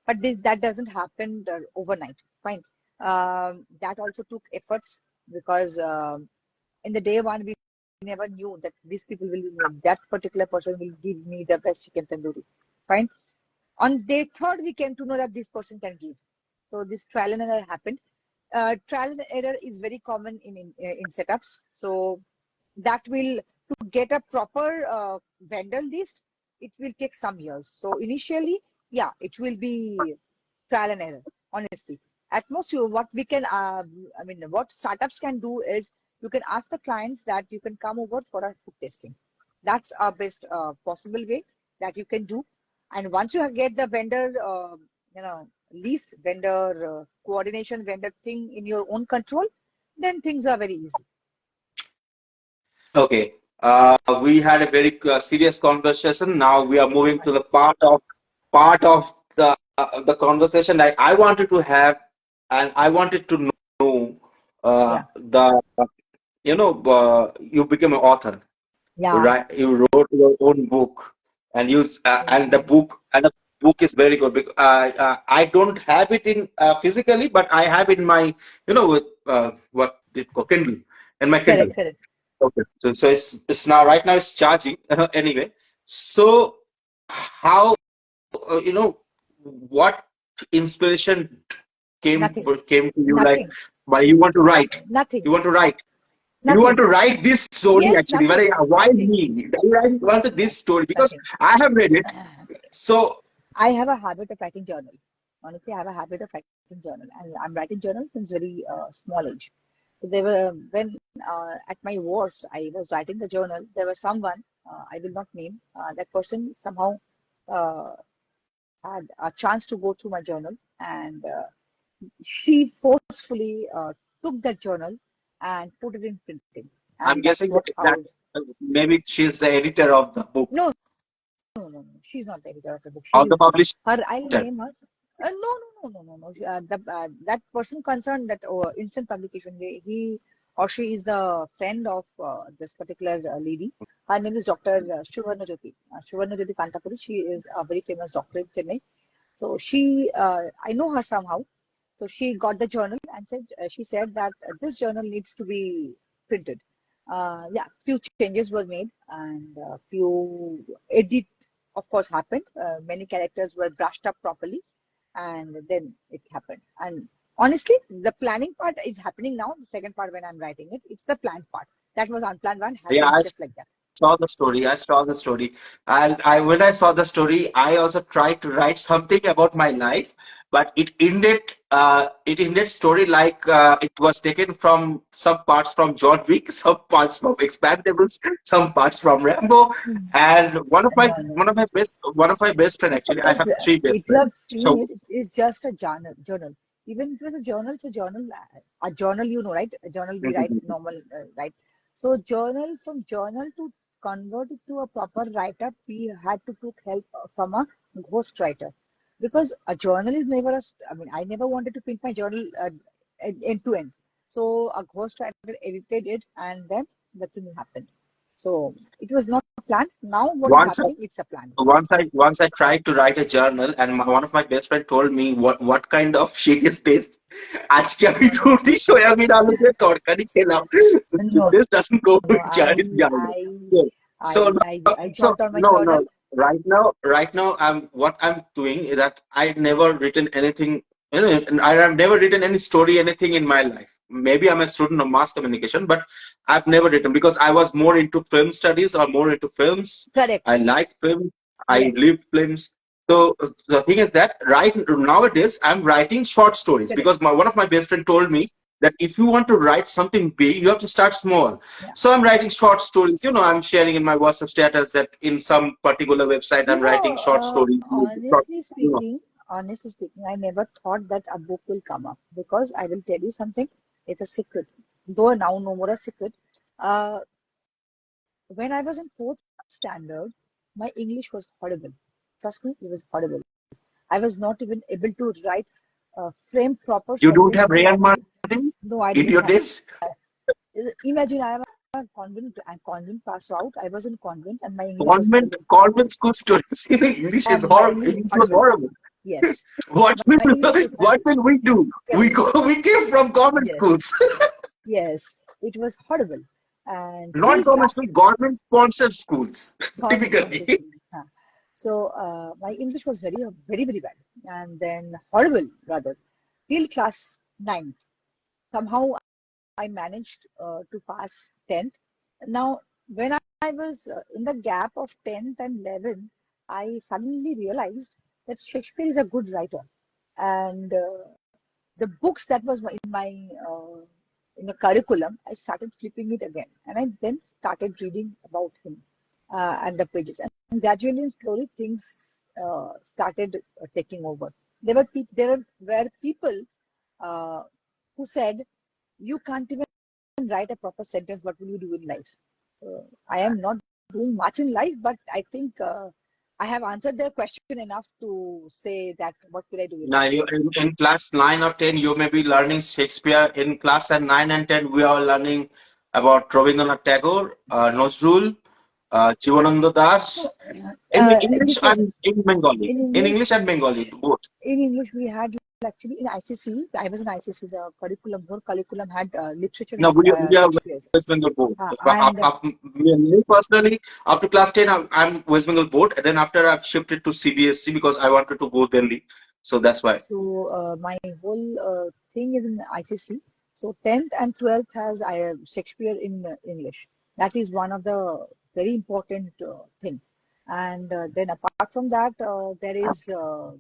but that doesn't happen overnight. Fine. That also took efforts because in the day one, we never knew that these people will, that particular person will give me the best chicken tandoori. Fine. On day third, we came to know that this person can give. So this trial and error happened. Trial and error is very common in setups. So that will, to get a proper vendor list, it will take some years. So initially, yeah, it will be trial and error, honestly. At most, what we can, I mean, what startups can do is you can ask the clients that you can come over for our food testing. That's our best possible way that you can do. And once you get the vendor least vendor coordination, vendor thing in your own control, then things are very easy. Okay. We had a very serious conversation. Now we are moving to Right. the part of the conversation I wanted to have, and I wanted to know Yeah. the you became an author, Yeah. right? You wrote your own book, and Yeah. and the book is very good. Because I don't have it in physically, but I have it in my with what it called Kindle, in my Kindle. Correct. Correct. Okay, so it's now right now it's charging anyway. So how what inspiration Nothing. came to you, like Nothing. why you want to write? Nothing. You want to write. You want Nothing. to write this story Yes. actually. Nothing. Why Nothing. me? You wanted this story because Nothing. I have read it. So I have a habit of writing journal. Honestly, I have a habit of writing journal, and I'm writing journal since very small age. So there were when at my worst, I was writing the journal. There was someone I will not name. That person somehow had a chance to go through my journal, and she forcefully took that journal and put it in printing, I'm and that's guessing what that how. maybe she's the editor of the book, No, no, no, no. She's not the editor of the book. of the She's publisher. her. I'll name her. No, no, no, no, no, no. That person concerned, that instant publication, he or she is the friend of this particular lady. Her name is Dr. Shuvarna Jyoti. Shuvarna Jyoti Kantapuri. She is a very famous doctor in Chennai. So I know her somehow. So she got the journal and she said that this journal needs to be printed. Yeah, few changes were made and few edit, of course, happened. Many characters were brushed up properly, and then it happened. And honestly, the planning part is happening now. The second part, when I'm writing it, it's the planned part. That was unplanned one, Yeah, happened just like that. saw the story. I saw the story. And when I saw the story, I also tried to write something about my life, but it ended story like it was taken from some parts from John Wick, some parts from Expandables, some parts from Rambo, and No, no, no. one of my best friend actually. I Because have three if best you have friends. seen So it, it is just a journal. Journal. Even it was a journal, right? A journal we write normal, right? So from journal to convert it to a proper write-up, we had to took help from a ghost writer, because a journal is never I mean, I never wanted to print my journal end to end. So a ghost writer edited it, and then the thing happened. So it was not planned. Now what is once happening? It's a plan. once I tried to write a journal, and one of my best friend told me what kind of shit is this? আজকে আমি No, no, no. রুটি soybean আলু দিয়ে তরকারি খেলাম. No, This doesn't go no, with journal. I, So I, so I so jot on my no, no. journal. Right now, what I'm doing is that I never written anything. And I have never written any story, anything in my life. Maybe I'm a student of mass communication, but I've never written because I was more into film studies or more into films. Correct. I like films. I Yes. live films. So the thing is that right nowadays I'm writing short stories Correct. because one of my best friend told me that if you want to write something big, you have to start small. Yeah. So I'm writing short stories. I'm sharing in my WhatsApp status that in some particular website I'm writing short stories. Honestly speaking, I never thought that a book will come up, because I will tell you something. It's a secret. Though now no more a secret. Uh, when I was in fourth standard, my English was horrible. Trust me, it was horrible. I was not even able to write a frame proper You don't sentence have in my Rayan English. Martin No, I in didn't your have. days? Imagine I am a convent pass out. I was in convent and my English was Convent horrible. convent school stories. English is My horrible. English was English was horrible. horrible. Yes, What will my English was what horrible. will we do? Correct. We came from convent Yes, schools, yes, it was horrible. And not till government class school, government sponsored schools, government typically. sponsor school. Huh. So my English was very, very, very bad, and then horrible rather. Till class ninth, somehow I managed to pass 10th. Now, when I was in the gap of 10th and 11th, I suddenly realized that Shakespeare is a good writer. And the books that was in the curriculum, I started flipping it again. And I then started reading about him and the pages. And gradually and slowly, things started taking over. there were people uh, who said, "You can't even write a proper sentence. What will you do in life?" I am not doing much in life, but I think I have answered their question enough to say that what will I do in Now, life? you, in class 9 or 10, you may be learning Shakespeare. In class 9 and 10, we are learning about Rabindranath Tagore, Nazrul, Jivananda Das, in English This was and in Bengali. in In English. English and Bengali, both. In English, we had actually in ICC. I was in ICC. The curriculum, whole curriculum had literature No, and we are Shakespeare's. West Bengal board. And Me personally, up to class 10, I'm West Bengal board. And then after I've shifted to CBSC because I wanted to go Delhi. So that's why. So my whole thing is in ICC. So 10th and 12th has Shakespeare in English. That is one of the very important thing. And then apart from that, there is uh,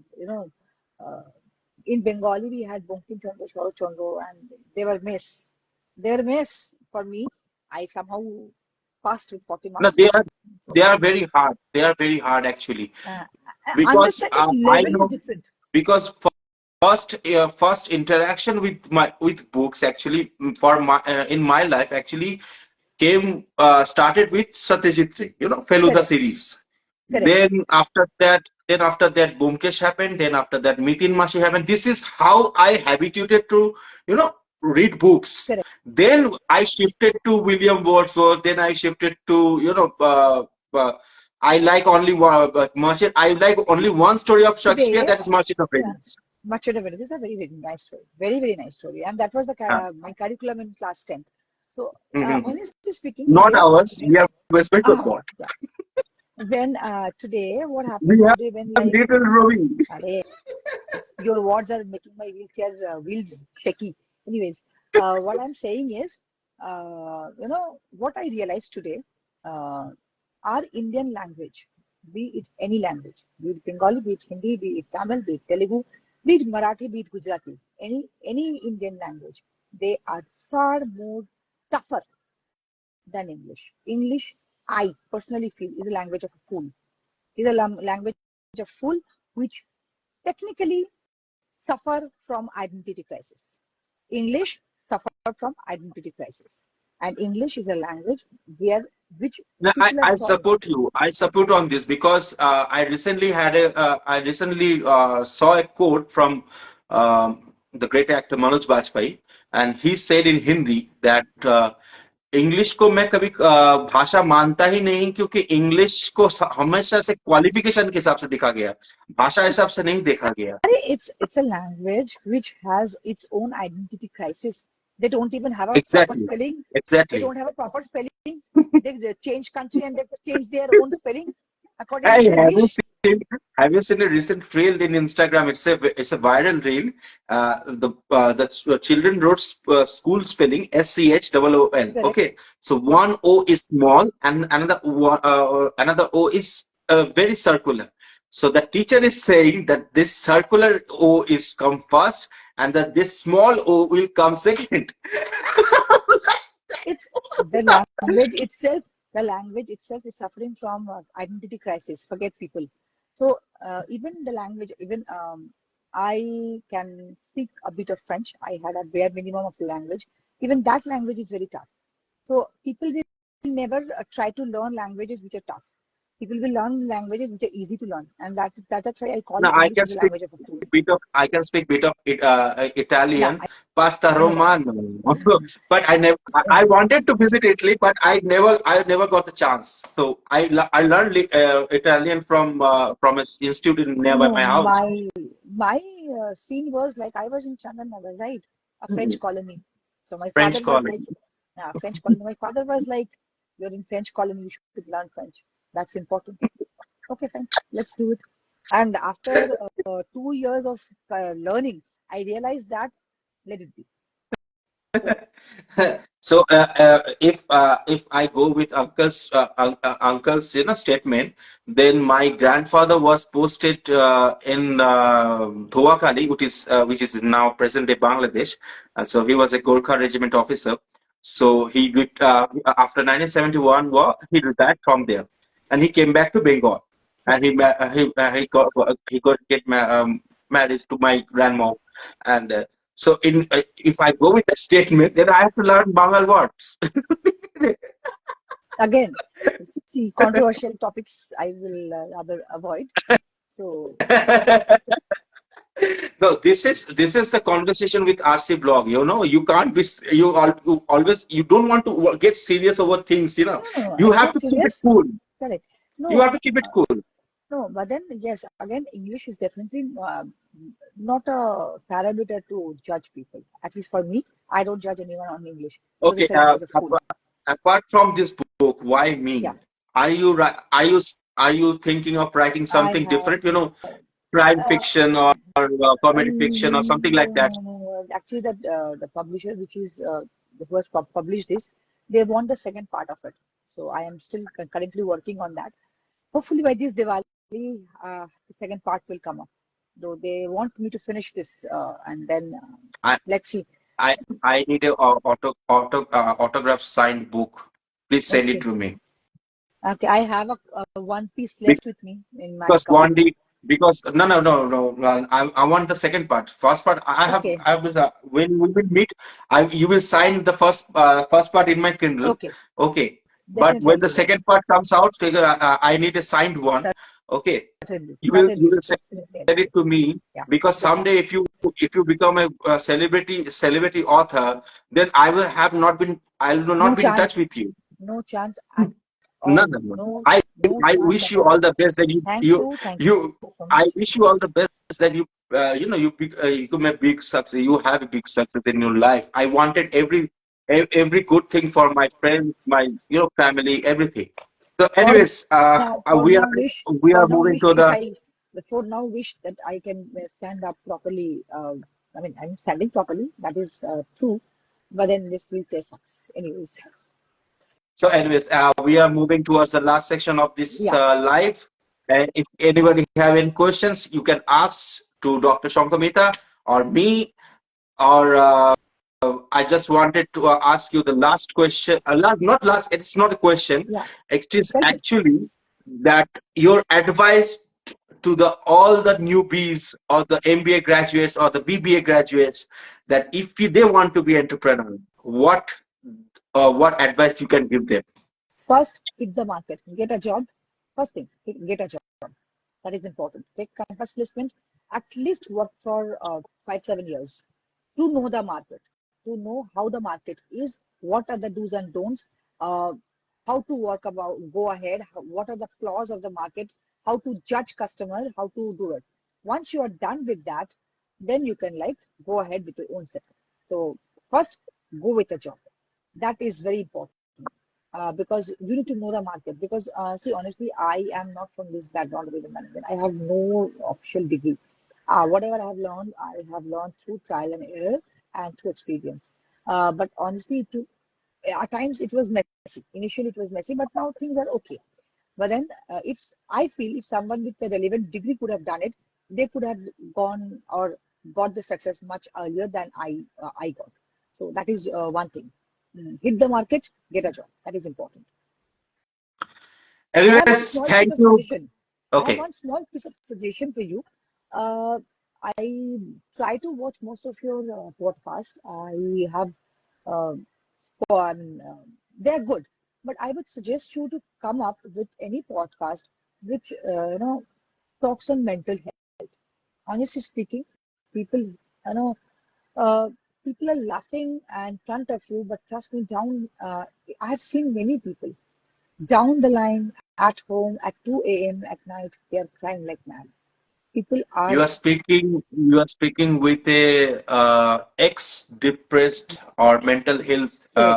in Bengali we had Bankim Chandra, Sharad Chandra, and they were miss. They were miss for me. I somehow passed with 40 No, marks. they So are very hard. They are very hard actually uh, because understanding I level is know different. because first interaction with books actually for my in my life actually came started with Satyajit Ray, Feluda Correct, series. correct, Then after that, Bhumkesh happened. Then after that, Mitin Mashi happened. This is how I habituated to, read books. correct. Then I shifted to William Wordsworth. Then I shifted to, I like only one Merchant. I like only one story of Shakespeare. Today, That is Merchant of yeah, Venice. Merchant of Venice is a very, very nice story. Very, very nice story. And that was the Uh, my curriculum in class 10th. So, mhm. honestly speaking, Not today, ours. We are West Bengal uh, board. yeah, when today, what We happened have today when like, little Ravi. "Arey, your words are making my wheelchair wheels shaky." Anyways, what I'm saying is, what I realized today, uh, our Indian language, be it any language, be it Bengali, be it Hindi, be it Tamil, be it Telugu, be it Marathi, be it Gujarati, any Indian language, they are far more tougher than English. English, I personally feel, is a language of a fool. Is a language of fool which technically suffer from identity crisis. English suffer from identity crisis. And English is a language where which No, people have I thought, support you. I support on this because I recently saw a quote from the great actor Manoj Bajpayee, and he said in Hindi that English को मैं कभी भाषा मानता ही नहीं क्योंकि English को हमेशा से क्वालिफिकेशन के हिसाब से देखा गया भाषा हिसाब से नहीं देखा गया it's a language which has its own identity crisis. They don't even have a proper exactly spelling. They exactly don't have a proper spelling. They change country and they change their own spelling according to Hey, their wish. have you seen a recent reel in Instagram? It's a viral reel. The children wrote school spelling SCHOOL. Correct. Okay, so Yeah. one O is small and another O is very circular. So the teacher is saying that this circular O is come first and that this small O will come second. It's the language itself. The language itself is suffering from identity crisis. Forget people. So even the language, even I can speak a bit of French. I had a bare minimum of the language. Even that language is very tough. So people will never try to learn languages which are tough. People will learn languages which are easy to learn, and that's why I call No, English as a language of a fool. I can speak bit of Yeah, Italian, pasta I know. romano. But I wanted to visit Italy, but I never got the chance. So I learned Italian from an institute nearby No, my house. my scene was like I was in Chandan, right? A French Mhm. colony. So my father French was colony. like, French colony. My father was like, "You're in French colony. You should learn French. That's important." Okay, fine. Let's do it. And after 2 years of learning, I realized that let it be. So if I go with uncle's statement, then my grandfather was posted in Dhuakali, which is now present day Bangladesh. So he was a Gorkha regiment officer. So after 1971 war, he retired from there, and he came back to Bengal, and he got marriage to my grandma, and so in if I go with that statement, then I have to learn Bengal words. Again, see, controversial topics I will rather avoid. So, No, this is the conversation with RC blog. You can't be you always you don't want to get serious over things. no, no, no, You I'm have not to keep it serious. cool. Correct. You No, have to keep it cool. no, but then, yes, again, English is definitely not a parameter to judge people. At least for me, I don't judge anyone on English because they Okay. said I was a fool. Apart from this book, why Yeah, me? Are you thinking of writing I something have. different? Crime Uh, fiction or comedy fiction or something like that. Actually, the publisher, which is who has published this, they want the second part of it. So I am still currently working on that. Hopefully by this Diwali, the second part will come up. Though they want me to finish this, and then I let's see. I I need a autograph signed book. Please send it Okay, to me. okay. I have a one piece left with me in my Because cupboard. one day, because no, I want the second part. First part, Okay, I will, when we will meet, you will sign the first part in my Kindle, okay. okay. But Definitely, when I'll the do that. second part comes out, I need a signed one, okay. Certainly, You will certainly, send definitely, I'll do it it. to me, Yeah, because yeah. someday if you become a celebrity author, then I will No not be in touch chance. with you. No chance at No, all. no, no. No, I no I chance wish at you all. all the best that Thank you you so I much. wish you all the best that you become a big success. You have a big success in your life. I wanted every good thing for my friends, my family, everything. So, For anyways, we for are now, moving wish to if the. I, for now, wish that I can stand up properly. I mean, I'm standing properly. That is true. But then this wheelchair sucks. Anyways, So, anyways, we are moving towards the last section of this yeah. live. And if anybody have any questions, you can ask to Dr. Shankhamita or me, or I just wanted to ask you the last question. Not last, it's not a question. Yeah. It is Tell me. actually that your advice to the all the newbies or the MBA graduates or the BBA graduates, that if they want to be entrepreneur, what advice you can give them? First, hit the market. Get a job. First thing, get a job. That is important. Take campus placement. At least work for 5, 7 years to know the market, to know how the market is, what are the do's and don'ts, uh, how to work about, go ahead, what are the flaws of the market, how to judge customer, how to do it. Once you are done with that, then you can like go ahead with your own setup. So first, go with a job. That is very important because you need to know the market. Because see, honestly, I am not from this background of event management. I have no official degree. Whatever I have learned through trial and error and through experience. But honestly, at times it was messy. Initially, it was messy, but now things are okay. But then, if I feel if someone with a relevant degree could have done it, they could have gone or got the success much earlier than I got. So that is one thing. Hit the market, get a job. That is important. I have one Anyways, small piece thank of you. suggestion. I have Okay. one small piece of suggestion for you. Uh, I try to watch most of your podcast. I have, uh, I mean, they're good, but I would suggest you to come up with any podcast which talks on mental health. Honestly speaking, people, uh, people are laughing in front of you, but trust me, I have seen many people down the line at home at 2 a.m. at night, they are crying like mad. People are You are speaking with a ex-depressed or mental health so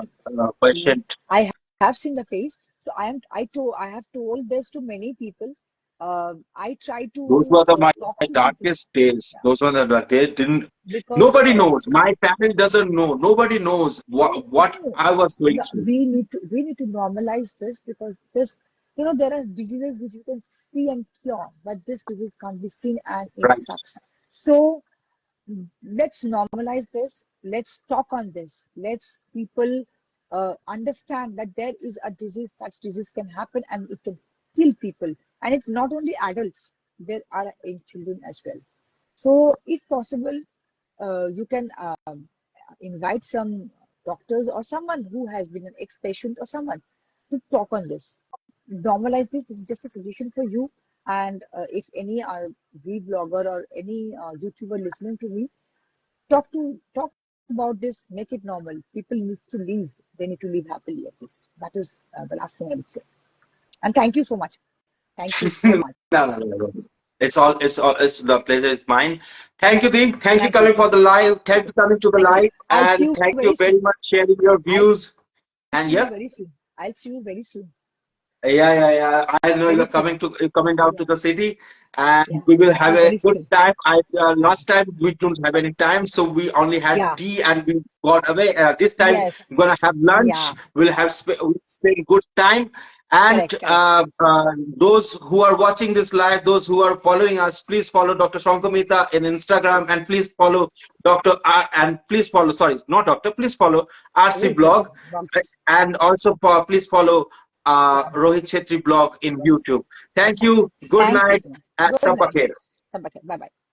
see, patient. I have seen the face. So I have told this to many people. I try Those to were my talk to people. darkest days. Yeah, Those were they didn't. because Nobody knows. My family doesn't know. Nobody knows what no, I was going through. we need to normalize this because this there are diseases which you can see and cure, but this disease can't be seen and it Right. sucks. So let's normalize this. Let's talk on this. Let's people understand that there is a disease, such disease can happen and it can kill people. And it not only adults, there are in children as well. So, if possible, you can invite some doctors or someone who has been an ex-patient or someone to talk on this. Normalize this. This is just a suggestion for you. And if any vlogger or any YouTuber listening to me, talk about this. Make it normal. People need to live. They need to live happily at least. That is the last thing I would say. And thank you so much. Thank you so much. No, no, no, no. It's the pleasure is mine. Thank you, Deep. Thank you Thank you. coming for the live. Thank you coming to the Thank you. live, I'll see and you thank very you soon. very much sharing your I'll views. see And you yep, very soon. I'll see you very soon. yeah. I know Very soon. you're coming down Yeah. to the city, and Yeah. we will I'll see have you a very good soon. time. Last time we don't have any time, so we only had Yeah. tea and we got away. This time Yes. we're gonna have lunch. Yeah. We'll spend good time. And Correct. Correct. those who are watching this live, those who are following us, please follow Dr. Shankhamita in Instagram, and please follow Dr. R, and please follow, sorry, not Doctor, please follow RC Rohit Chetty. Blog, Doctors. and also please follow Rohit Chetri blog in Yes. YouTube. Thank you. Good Thank you night. so much. Good night. Sapakher. Bye bye.